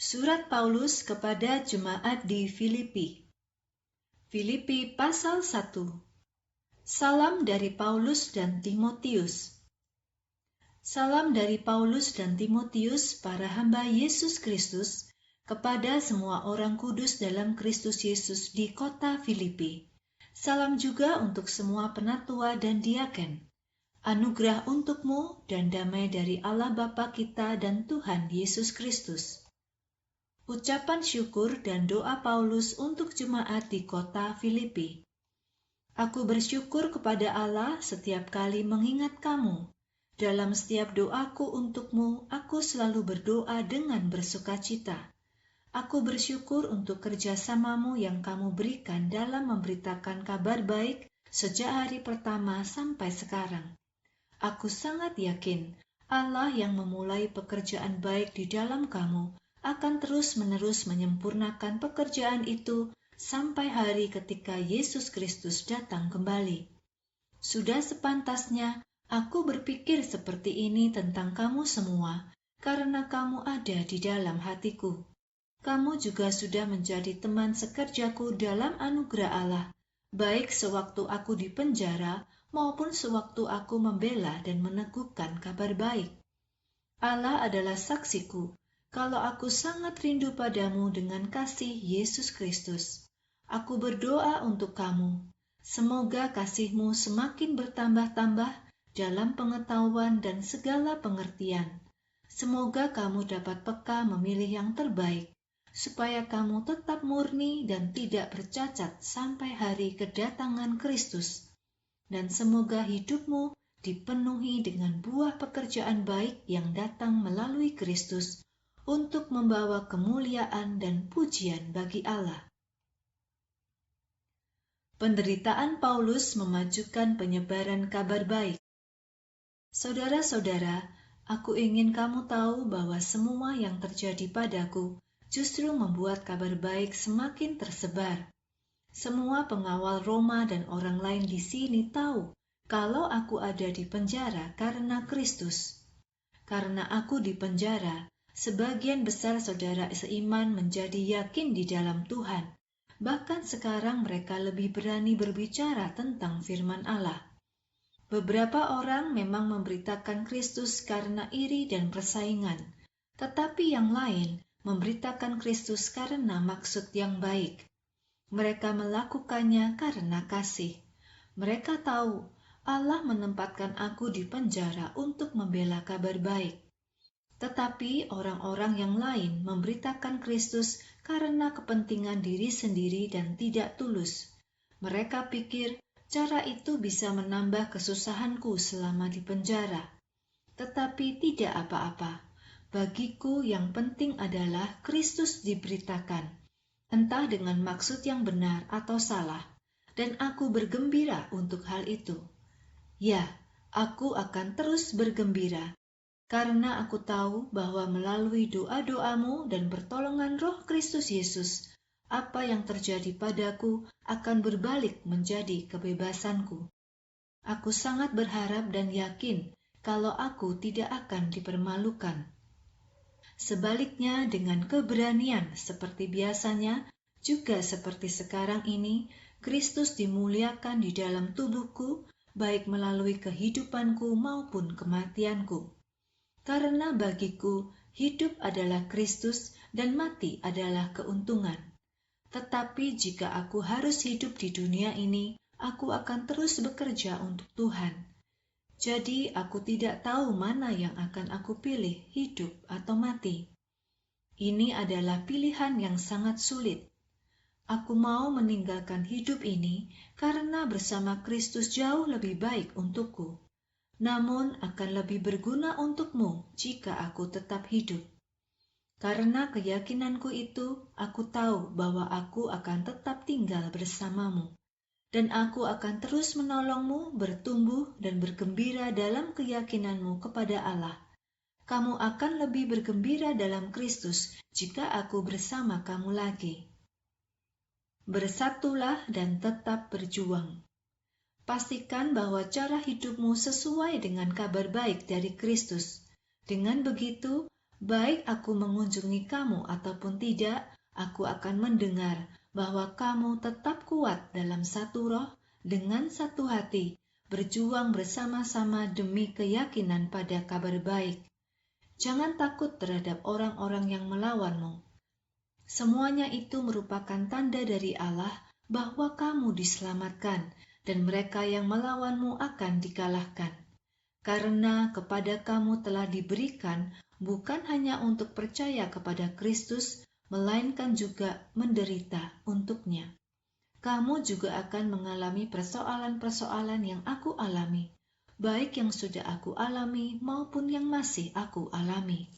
Surat Paulus kepada jemaat di Filipi. Filipi pasal 1. Salam dari Paulus dan Timotius. Salam dari Paulus dan Timotius, para hamba Yesus Kristus, kepada semua orang kudus dalam Kristus Yesus di kota Filipi. Salam juga untuk semua penatua dan diaken. Anugerah untukmu dan damai dari Allah Bapa kita dan Tuhan Yesus Kristus. Ucapan syukur dan doa Paulus untuk jemaat di kota Filipi. Aku bersyukur kepada Allah setiap kali mengingat kamu. Dalam setiap doaku untukmu, aku selalu berdoa dengan bersukacita. Aku bersyukur untuk kerjasamamu yang kamu berikan dalam memberitakan kabar baik sejak hari pertama sampai sekarang. Aku sangat yakin Allah yang memulai pekerjaan baik di dalam kamu akan terus-menerus menyempurnakan pekerjaan itu sampai hari ketika Yesus Kristus datang kembali. Sudah sepantasnya aku berpikir seperti ini tentang kamu semua, karena kamu ada di dalam hatiku. Kamu juga sudah menjadi teman sekerjaku dalam anugerah Allah, baik sewaktu aku di penjara maupun sewaktu aku membela dan meneguhkan kabar baik. Allah adalah saksiku, kalau aku sangat rindu padamu dengan kasih Yesus Kristus. Aku berdoa untuk kamu. Semoga kasihmu semakin bertambah-tambah dalam pengetahuan dan segala pengertian. Semoga kamu dapat peka memilih yang terbaik, supaya kamu tetap murni dan tidak bercacat sampai hari kedatangan Kristus. Dan semoga hidupmu dipenuhi dengan buah pekerjaan baik yang datang melalui Kristus, untuk membawa kemuliaan dan pujian bagi Allah. Penderitaan Paulus memajukan penyebaran kabar baik. Saudara-saudara, aku ingin kamu tahu bahwa semua yang terjadi padaku justru membuat kabar baik semakin tersebar. Semua pengawal Roma dan orang lain di sini tahu kalau aku ada di penjara karena Kristus. Karena aku di penjara, sebagian besar saudara seiman menjadi yakin di dalam Tuhan. Bahkan sekarang mereka lebih berani berbicara tentang firman Allah. Beberapa orang memang memberitakan Kristus karena iri dan persaingan, tetapi yang lain memberitakan Kristus karena maksud yang baik. Mereka melakukannya karena kasih. Mereka tahu Allah menempatkan aku di penjara untuk membela kabar baik. Tetapi orang-orang yang lain memberitakan Kristus karena kepentingan diri sendiri dan tidak tulus. Mereka pikir cara itu bisa menambah kesusahanku selama di penjara. Tetapi tidak apa-apa. Bagiku yang penting adalah Kristus diberitakan, entah dengan maksud yang benar atau salah, dan aku bergembira untuk hal itu. Ya, aku akan terus bergembira, karena aku tahu bahwa melalui doa-doamu dan pertolongan Roh Kristus Yesus, apa yang terjadi padaku akan berbalik menjadi kebebasanku. Aku sangat berharap dan yakin kalau aku tidak akan dipermalukan. Sebaliknya, dengan keberanian seperti biasanya, juga seperti sekarang ini, Kristus dimuliakan di dalam tubuhku, baik melalui kehidupanku maupun kematianku. Karena bagiku, hidup adalah Kristus dan mati adalah keuntungan. Tetapi jika aku harus hidup di dunia ini, aku akan terus bekerja untuk Tuhan. Jadi aku tidak tahu mana yang akan aku pilih, hidup atau mati. Ini adalah pilihan yang sangat sulit. Aku mau meninggalkan hidup ini karena bersama Kristus jauh lebih baik untukku. Namun akan lebih berguna untukmu jika aku tetap hidup. Karena keyakinanku itu, aku tahu bahwa aku akan tetap tinggal bersamamu. Dan aku akan terus menolongmu bertumbuh dan bergembira dalam keyakinanmu kepada Allah. Kamu akan lebih bergembira dalam Kristus jika aku bersama kamu lagi. Bersatulah dan tetap berjuang. Pastikan bahwa cara hidupmu sesuai dengan kabar baik dari Kristus. Dengan begitu, Baik aku mengunjungi kamu ataupun tidak, aku akan mendengar bahwa kamu tetap kuat dalam satu roh, dengan satu hati, berjuang bersama-sama demi keyakinan pada kabar baik. Jangan takut terhadap orang-orang yang melawanmu. Semuanya itu merupakan tanda dari Allah bahwa kamu diselamatkan dan mereka yang melawanmu akan dikalahkan. Karena kepada kamu telah diberikan bukan hanya untuk percaya kepada Kristus, melainkan juga menderita untuknya. Kamu juga akan mengalami persoalan-persoalan yang aku alami, baik yang sudah aku alami maupun yang masih aku alami.